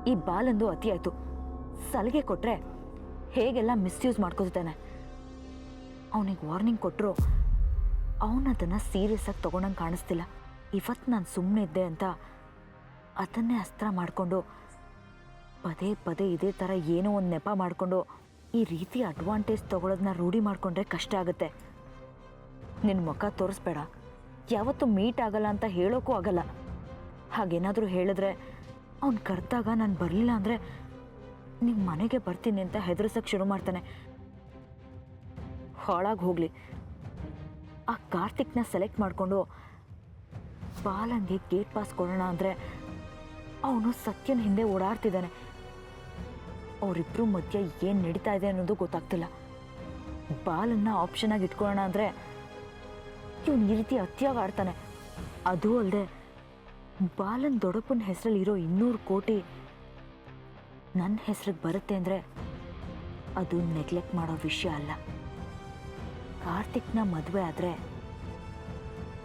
ಈ ಬಾಲಂದು ಅತಿ ಆಯ್ತು. ಸಲಿಗೆ ಕೊಟ್ರೆ ಹೇಗೆಲ್ಲ ಮಿಸ್ಯೂಸ್ ಮಾಡ್ಕೋತಾನೆ. ಅವನಿಗೆ ವಾರ್ನಿಂಗ್ ಕೊಟ್ಟರು ಅವನದನ್ನು ಸೀರಿಯಸ್ ಆಗಿ ತಗೊಂಡಂಗೆ ಕಾಣಿಸ್ತಿಲ್ಲ. ಇವತ್ತು ನಾನು ಸುಮ್ಮನೆ ಇದ್ದೆ ಅಂತ ಅದನ್ನೇ ಅಸ್ತ್ರ ಮಾಡಿಕೊಂಡು ಪದೇ ಪದೇ ಇದೇ ಥರ ಏನೋ ಒಂದು ನೆಪ ಮಾಡಿಕೊಂಡು ಈ ರೀತಿ ಅಡ್ವಾಂಟೇಜ್ ತಗೊಳ್ಳೋದನ್ನ ರೂಢಿ ಮಾಡಿಕೊಂಡ್ರೆ ಕಷ್ಟ ಆಗುತ್ತೆ. ನಿನ್ನ ಮುಖ ತೋರಿಸ್ಬೇಡ, ಯಾವತ್ತೂ ಮೀಟ್ ಆಗಲ್ಲ ಅಂತ ಹೇಳೋಕ್ಕೂ ಆಗಲ್ಲ. ಹಾಗೇನಾದರೂ ಹೇಳಿದ್ರೆ ಅವ್ನು ಕರೆದಾಗ ನಾನು ಬರಲಿಲ್ಲ ಅಂದರೆ ನಿಮ್ಮ ಮನೆಗೆ ಬರ್ತೀನಿ ಅಂತ ಹೆದರ್ಸೋಕ್ಕೆ ಶುರು ಮಾಡ್ತಾನೆ. ಹಾಳಾಗಿ ಹೋಗಲಿ. ಆ ಕಾರ್ತಿಕ್ನ ಸೆಲೆಕ್ಟ್ ಮಾಡಿಕೊಂಡು ಬಾಲಂಗೆ ಗೇಟ್ ಪಾಸ್ ಕೊಡೋಣ ಅಂದರೆ ಅವನು ಸತ್ಯನ ಹಿಂದೆ ಓಡಾಡ್ತಿದ್ದಾನೆ. ಅವರಿಬ್ಬರು ಮಧ್ಯೆ ಏನು ನಡೀತಾ ಇದೆ ಅನ್ನೋದು ಗೊತ್ತಾಗ್ತಿಲ್ಲ. ಬಾಲನ್ನ ಆಪ್ಷನ್ ಆಗಿ ಇಟ್ಕೊಳ್ಳೋಣ ಅಂದರೆ ಇವನು ಈ ರೀತಿ ಅತಿಯಾಗಿ ಆಡ್ತಾನೆ. ಅದೂ ಅಲ್ಲದೆ ಬಾಲನ್ ದೊಡ್ಡಪ್ಪನ ಹೆಸರಲ್ಲಿ ಇರೋ 200 ಕೋಟಿ ನನ್ನ ಹೆಸ್ರಿಗೆ ಬರುತ್ತೆ ಅಂದರೆ ಅದು ನೆಗ್ಲೆಕ್ಟ್ ಮಾಡೋ ವಿಷಯ ಅಲ್ಲ. ಕಾರ್ತಿಕ್ನ ಮದುವೆ ಆದರೆ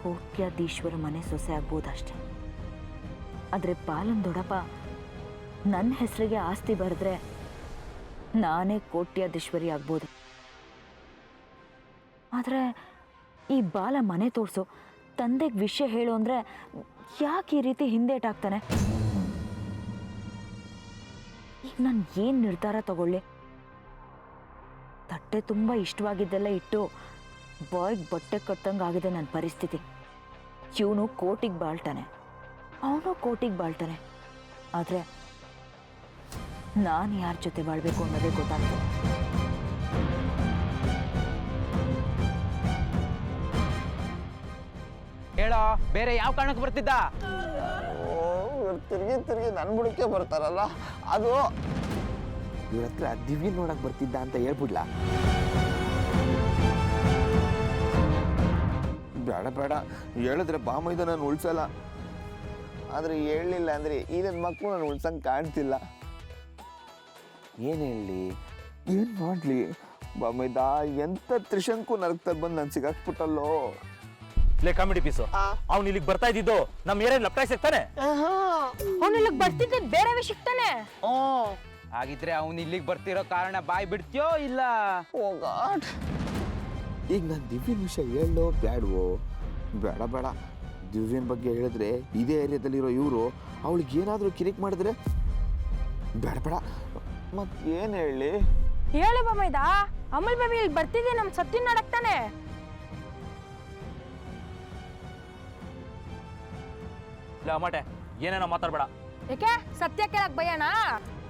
ಕೋಟ್ಯಾಧೀಶ್ವರ ಮನೆ ಸೊಸೆ ಆಗ್ಬೋದಷ್ಟೆ. ಆದರೆ ಬಾಲನ್ ದೊಡ್ಡಪ್ಪ ನನ್ನ ಹೆಸರಿಗೆ ಆಸ್ತಿ ಬರೆದ್ರೆ ನಾನೇ ಕೋಟ್ಯಾಧೀಶ್ವರಿ ಆಗ್ಬೋದು. ಆದರೆ ಈ ಬಾಲ ಮನೆ ತೋರಿಸು, ತಂದೆಗೆ ವಿಷಯ ಹೇಳು ಅಂದರೆ ಯಾಕೆ ಈ ರೀತಿ ಹಿಂದೇಟಾಗ್ತಾನೆ? ಈಗ ನಾನು ಏನು ನಿರ್ಧಾರ ತಗೊಳ್ಳಿ? ತಟ್ಟೆ ತುಂಬ ಇಷ್ಟವಾಗಿದ್ದೆಲ್ಲ ಇಟ್ಟು ಬಾಯ್ಗೆ ಬಟ್ಟೆ ಕಟ್ಟಂಗೆ ಆಗಿದೆ ನನ್ನ ಪರಿಸ್ಥಿತಿ. ಇವನು ಕೋಟಿಗೆ ಬಾಳ್ತಾನೆ, ಅವನು ಕೋಟಿಗೆ ಬಾಳ್ತಾನೆ. ಆದರೆ ನಾನು ಯಾರ ಜೊತೆ ಬಾಳ್ಬೇಕು ಅನ್ನೋದೇ ಗೊತ್ತಾಗ್ತದೆ. ಹೇಳೋ, ಬೇರೆ ಯಾವ ಕಾರಣಕ್ಕೆ ಬರ್ತಿದ್ದ? ತಿರುಗಿ ತಿರುಗಿ ನನ್ನ ಬುಡಕ್ಕೆ ಬರ್ತಾರಲ್ಲ, ಅದು ಇವ್ರ ಹತ್ರ ದಿವ್ಯ ನೋಡಕ್ ಬರ್ತಿದ್ದ ಅಂತ ಹೇಳ್ಬಿಡ್ಲ? ಬೇಡ ಬೇಡ, ಹೇಳಿದ್ರೆ ಬಾಮೈದ ನಾನು ಉಳ್ಸಲ್ಲ. ಆದ್ರೆ ಹೇಳಲಿಲ್ಲ ಅಂದ್ರೆ ಈ ನನ್ನ ಮಕ್ಕಳು ನಾನು ಉಳ್ಸಂಗೆ ಕಾಣ್ತಿಲ್ಲ. ಏನು ಹೇಳಲಿ, ಏನು ಮಾಡಲಿ? ಬಾಮೈದ ಎಂಥ ತ್ರಿಶಂಕು ನರಕದಲ್ಲಿ ಬಂದು ನಾನು ಸಿಗಾಕ್ಬಿಟ್ಟಲ್ಲೋ. ಲೇ ಕಾಮಿಡಿ ಪೀಸು, ಅವ್ನು ಇಲ್ಲಿಗೆ ಬರ್ತಾ ಇದ್ದಿದ್ದು ನಮ್ಮ ಏರಿಯಾ ಲಪ್ಟಾಯ್ ಸಿಗ್ತಾನೆ. ಅವ್ನು ಇಲ್ಲಿಗೆ ಬರ್ತಿದ್ದ ಬೇರೆ ಸಿಗ್ತಾನೆ. ಹಾಗಿದ್ರೆ ಅವ್ನು ಇಲ್ಲಿಗೆ ಬರ್ತಿರೋ ಕಾರಣ ಬಾಯ್ ಬಿಡ್ತೀಯೋ ಇಲ್ಲ? ಓ ಗಾಡ್, ಈಗ ನಾನು ದಿವ್ಯನ ವಿಷಯ ಹೇಳೋ ಬ್ಯಾಡ್ವೋ? ಬೇಡ ಬೇಡ, ದಿವ್ಯನ ಬಗ್ಗೆ ಹೇಳಿದ್ರೆ ಇದೇ ಏರಿಯಾದಲ್ಲಿರೋ ಇವರು ಅವಳಿಗೆ ಏನಾದರೂ ಕಿರಿಕ್ ಮಾಡಿದ್ರೆ ಬೇಡ ಬೇಡ. ಮತ್ತೇನು ಹೇಳಿ? ಹೇಳು ಬಾಮೈದ, ಅಮಲ್ ಬೇಬಿ ಇಲ್ಲಿ ಬರ್ತಿದ್ದೆ ನಮ್ಮ ಸತ್ಯನ ನೋಡಕ್ತಾನೆ. ಇಲ್ಲ ಮಾಟೆ, ಏನೇನೋ ಮಾತಾಡ್ಬೇಡ. ಏಕೆ ಸತ್ಯ ಕೇಳಕ್ ಭಯನಾ?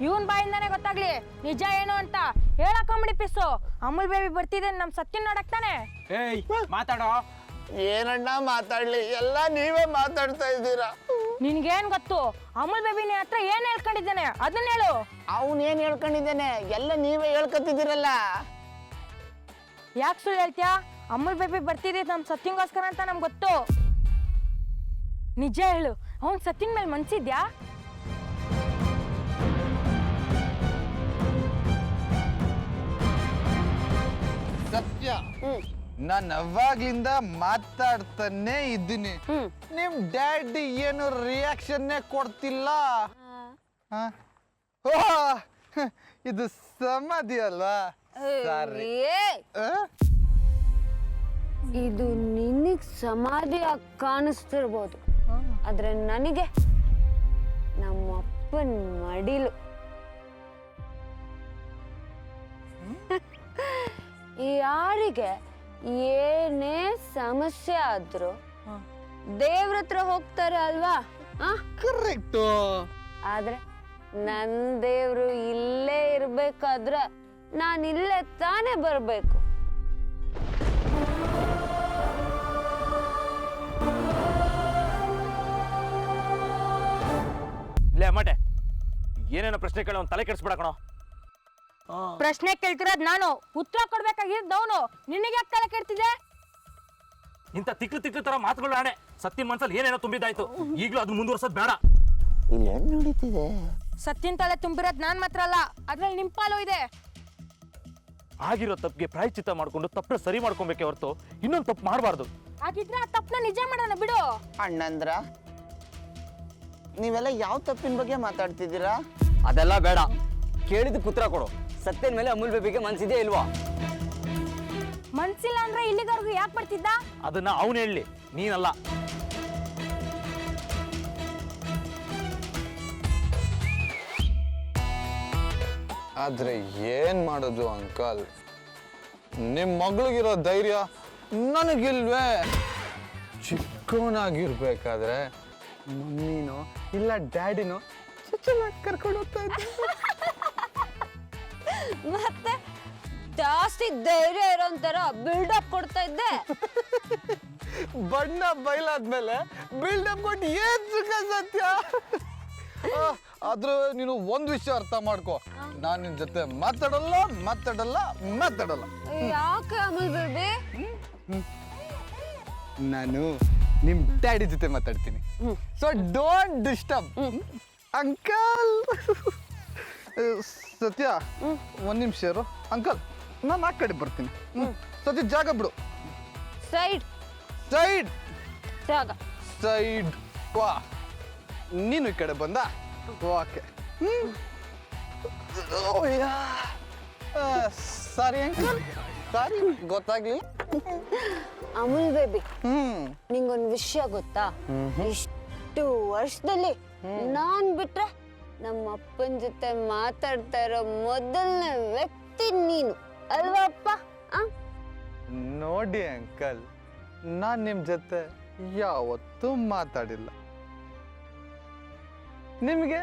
ಇವನ್ ಬಾಯಿಂದಾನೆ ಗೊತ್ತಾಗ್ಲಿ ನಿಜ ಏನು ಅಂತ. ಹೇಳಕ್ಕಂಬಿಡಿ ಪಿಸ್ಸು, ಅಮಲ್ ಬೇಬಿ ಬರ್ತಿದೆ ನಮ್ಮ ಸತ್ಯನ ನೋಡಕ್ತಾನೆ. ಏಯ್ ಮಾತಾಡೋ. ಏನಣ್ಣ ಮಾತಾಡ್ಲಿ, ಎಲ್ಲ ನೀವೇ ಮಾತಾಡ್ತಾ ಇದ್ದೀರಾ. ನಿನ್ಗೇನ್ ಗೊತ್ತು? ಅಮಲ್ ಬೇಬಿ ನಿನ್ ಹತ್ರ ಏನ್ ಹೇಳ್ಕೊಂಡಿದ್ದಾನೆ ಅದನ್ನ ಹೇಳು. ಅವನೇನು ಹೇಳ್ಕೊಂಡಿದ್ದೇನೆ ಎಲ್ಲ ನೀವೇ ಹೇಳ್ಕೊತಿದ್ದೀರಲ್ಲ. ಯಾಕೆ ಸುಳ್ಳು ಹೇಳ್ತೀಯಾ? ಅಮಲ್ ಬೇಬಿ ಬರ್ತಿದೆ ನಮ್ಮ ಸತ್ಯಂಗೋಸ್ಕರ ಅಂತ ನಮ್ಗೆ ಗೊತ್ತು. ನಿಜ ಹೇಳು, ಅವನ್ ಸತ್ಯನ ಮೇಲೆ ಮನ್ಸಿದ್ಯಾ? ಸತ್ಯ, ನಾನು ಅವಾಗ್ಲಿಂದ ಮಾತಾಡ್ತಾನೆ ಇದ್ದೀನಿ. ನಿಮ್ ಡ್ಯಾಡಿ ಏನು ರಿಯಾಕ್ಷನ್ನೇ ಕೊಡ್ತಿಲ್ಲ. ಇದು ಸಮಾಧಿ ಅಲ್ವಾ? ಸಾರಿ. ಇದು ನಿನಗ್ ಸಮಾಧಿಯಾಗಿ ಕಾಣಿಸ್ತಿರ್ಬೋದು, ಆದ್ರೆ ನನಗೆ ನಮ್ಮ ಅಪ್ಪನ ಮಡಿಲು. ಯಾರಿಗೆ ಏನೇ ಸಮಸ್ಯೆ ಆದ್ರೂ ದೇವ್ರ ಹತ್ರ ಹೋಗ್ತಾರೆ ಅಲ್ವಾ? ಕರೆಕ್ಟು. ಆದ್ರೆ ನನ್ ದೇವ್ರು ಇಲ್ಲೇ ಇರ್ಬೇಕಾದ್ರೆ ನಾನು ಇಲ್ಲೇ ತಾನೇ ಬರ್ಬೇಕು. ಲೇ ಮಾಟೆ, ಏನೇನೋ ಪ್ರಶ್ನೆ ಕೇಳ ತಲೆ ಕೆಡಿಸ್ಬಿಡಕಣ. ಪ್ರಶ್ನೆ ಕೇಳ್ತಿರೋದ್ ನಾನು, ಉತ್ತರ ಕೊಡ್ಬೇಕಾಗಿದ್ದು ಅವನು. ನಿನಗೆ ಯಾಕೆ ತಲೆ ಕೆಡ್ತಿದೆ? ಇಂಥ ತಿಕ್ಲು ತಿಕ್ಲು ತರ ಮಾತುಗಳು ಆಣೆ. ಸತ್ಯ ಮನ್ಸಲ್ಲಿ ಏನೇನೋ ತುಂಬಿದ್ದಾಯ್ತು, ಈಗಲೂ ಅದನ್ನ ಮುಂದುವರ್ಸೋದು ಬೇಡ. ಇಲ್ಲಿ ಹೆಣ್ಣು ನಡೀತಿದೆ. ಸತ್ಯನ್ ತಲೆ ತುಂಬಿರೋದ್ ನಾನ್ ಮಾತ್ರ ಅಲ್ಲ, ಅದ್ರಲ್ಲಿ ನಿಮ್ ಪಾಲು ಇದೆ. ಆಗಿರೋ ತಪ್ಪಿಗೆ ಪ್ರಾಯಶ್ಚಿತ್ತ ಮಾಡ್ಕೊಂಡು ತಪ್ಪು ಸರಿ ಮಾಡ್ಕೊಬೇಕೆ ಹೊರತು ಇನ್ನೊಂದು ತಪ್ಪು ಮಾಡಬಾರ್ದು. ಹಾಗಿದ್ರೆ ಆ ತಪ್ಪನ್ನ ನಿಜ ಮಾಡೋಣ ಬಿಡು. ಅಣ್ಣಂದ್ರ, ನೀವೆಲ್ಲ ಯಾವ ತಪ್ಪಿನ ಬಗ್ಗೆ ಮಾತಾಡ್ತಿದ್ದೀರಾ? ಅದೆಲ್ಲ ಬೇಡ, ಕೇಳಿದ ಉತ್ತರ ಕೊಡು. ಸತ್ಯನ ಮೇಲೆ ಅಮೂಲ್ ಬೇಬಿಗೆ ಮನ್ಸಿದೆಯಾ ಇಲ್ವಾ? ಮನ್ಸಿಲ್ಲ ಅಂದ್ರೆ ಇಲ್ಲಿವರೆಗೂ ಯಾಕೆ ಬರ್ತಿದ್ದ? ಅದನ್ನ ಅವನು ಹೇಳಿ, ನೀನಲ್ಲ. ಆದ್ರೆ ಏನ್ ಮಾಡೋದು ಅಂಕಲ್, ನಿಮ್ ಮಗಳಿಗಿರೋ ಧೈರ್ಯ ನನಗಿಲ್ವೇ? ಚಿಕ್ಕವನಾಗಿರ್ಬೇಕಾದ್ರೆ ಮಮ್ಮಿನೋ ಇಲ್ಲ ಡ್ಯಾಡಿನೋ ಕರ್ಕೊಂಡು ಹೋಗ್ತಾ ಇದ್ದೆ. ಮತ್ತೆ ಜಾಸ್ತಿ ಧೈರ್ಯ ಇರೋಂತರ ಬಿಲ್ಡಪ್ ಕೊಡ್ತಾ ಇದ್ದೆ. ಬಣ್ಣ ಬಯಲಾದ್ಮೇಲೆ ಬಿಲ್ಡಪ್ ಕೊಟ್ಟು ಏನ್ ಸುಖ ಸತ್ಯ. ಆದ್ರೆ ನೀನು ಒಂದ್ ವಿಷಯ ಅರ್ಥ ಮಾಡ್ಕೋ, ನಾನ್ ನಿನ್ ಜೊತೆ ಮಾತಾಡಲ್ಲ ಮಾತಾಡಲ್ಲ ಮಾತಾಡಲ್ಲ. ಯಾಕೆ ಅಮೂಲ್ ಬೇಬಿ? ನಾನು ನಿಮ್ ಡ್ಯಾಡಿ ಜೊತೆ ಮಾತಾಡ್ತೀನಿ. So don't disturb uncle. ಸತ್ಯ ಒಂದ್ ನಿಮಿಷ ಇರು ಅಂಕಲ್, ನಾನು ಆ ಕಡೆ ಬರ್ತೀನಿ. ಸತ್ಯ ಜಾಗ ಬಿಡು. ಸೈಡ್ ಸೈಡ್ ಜಾಗ. ಸೈಡ್ ವಾ, ನೀನು ಈ ಕಡೆ ಬಂದ. ಓಕೆ. ಸಾರಿ ಅಂಕಲ್, ಸಾರಿ, ಗೊತ್ತಾಗ್ಲಿ. ಅಮೂಲ್ ಬೇಬಿ, ಹ್ಮ್ ನಿಂಗೊಂದು ವಿಷಯ ಗೊತ್ತಾ? ಇಷ್ಟು ವರ್ಷದಲ್ಲಿ ನಾನ್ ಬಿಟ್ರೆ ನಮ್ಮ ಅಪ್ಪನ ಜೊತೆ ಮಾತಾಡ್ತಾ ಇರೋ ಮೊದಲನೇ ವ್ಯಕ್ತಿ ನೀನು ಅಲ್ವಾಪ್ಪ? ನೋಡಿ ಅಂಕಲ್, ನಾನ್ ನಿಮ್ ಜೊತೆ ಯಾವತ್ತೂ ಮಾತಾಡಿಲ್ಲ, ನಿಮ್ಗೆ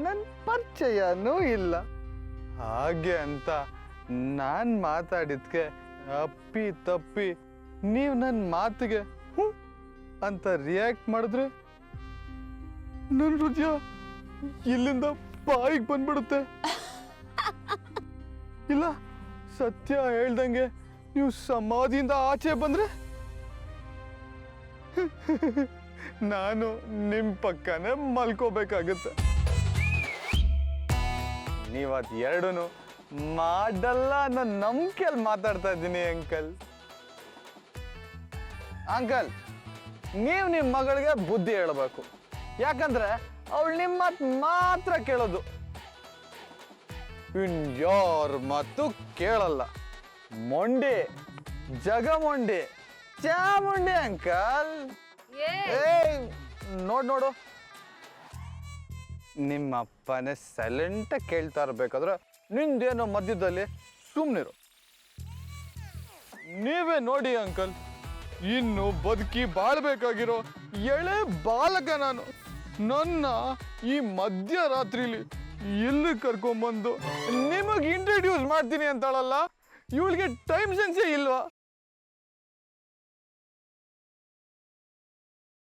ನನ್ ಪರಿಚಯನೂ ಇಲ್ಲ. ಹಾಗೆ ಅಂತ ನಾನ್ ಮಾತಾಡಿದ್ಕೆ ಅಪ್ಪಿ ತಪ್ಪಿ ನೀವು ನನ್ನ ಮಾತಿಗೆ ಹ್ಞೂ ಅಂತ ರಿಯಾಕ್ಟ್ ಮಾಡಿದ್ರೆ ನನ್ನ ಹೃದಯ ಇಲ್ಲಿಂದ ಬಾಯಿಗೆ ಬಂದ್ಬಿಡುತ್ತೆ. ಇಲ್ಲ, ಸತ್ಯ ಹೇಳ್ದಂಗೆ ನೀವು ಸಮಾಧಿಯಿಂದ ಆಚೆ ಬಂದ್ರೆ ನಾನು ನಿಮ್ ಪಕ್ಕನೇ ಮಲ್ಕೋಬೇಕಾಗತ್ತೆ. ನೀವತ್ ಎರಡೂ ಮಾಡಲ್ಲ ಅನ್ನೋ ನಂಬಿಕೆಯಲ್ಲಿ ಮಾತಾಡ್ತಾ ಇದ್ದೀನಿ ಅಂಕಲ್. ಅಂಕಲ್, ನೀವು ನಿಮ್ಮ ಮಗಳಿಗೆ ಬುದ್ಧಿ ಹೇಳಬೇಕು, ಯಾಕಂದ್ರೆ ಅವಳು ನಿಮ್ಮ ಮಾತು ಮಾತ್ರ ಕೇಳೋದು, ಯಾರ ಮಾತು ಕೇಳಲ್ಲ. ಮೊಂಡಿ, ಜಗಮೊಂಡಿ, ಚಾಮುಂಡಿ ಅಂಕಲ್. ನೋಡು, ನಿಮ್ಮ ಅಪ್ಪನೇ ಸೈಲೆಂಟ್ ಕೇಳ್ತಾ ಇರ್ಬೇಕಾದ್ರೆ ನಿಂದೇನೋ ಮಧ್ಯದಲ್ಲಿ ಸುಮ್ಮನಿರು. ನೀವೇ ನೋಡಿ ಅಂಕಲ್, ಇನ್ನು ಬದುಕಿ ಬಾಳ್ಬೇಕಾಗಿರೋ ಎಳೆ ಬಾಲಕ ನಾನು. ನನ್ನ ಈ ಮಧ್ಯರಾತ್ರಿಲಿ ಇಲ್ಲಿ ಕರ್ಕೊಂಬಂದು ನಿಮಗೆ ಇಂಟ್ರಡ್ಯೂಸ್ ಮಾಡ್ತೀನಿ ಅಂತಾಳಲ್ಲ, ಇವಳಿಗೆ ಟೈಮ್ ಸೆನ್ಸೇ ಇಲ್ವಾ?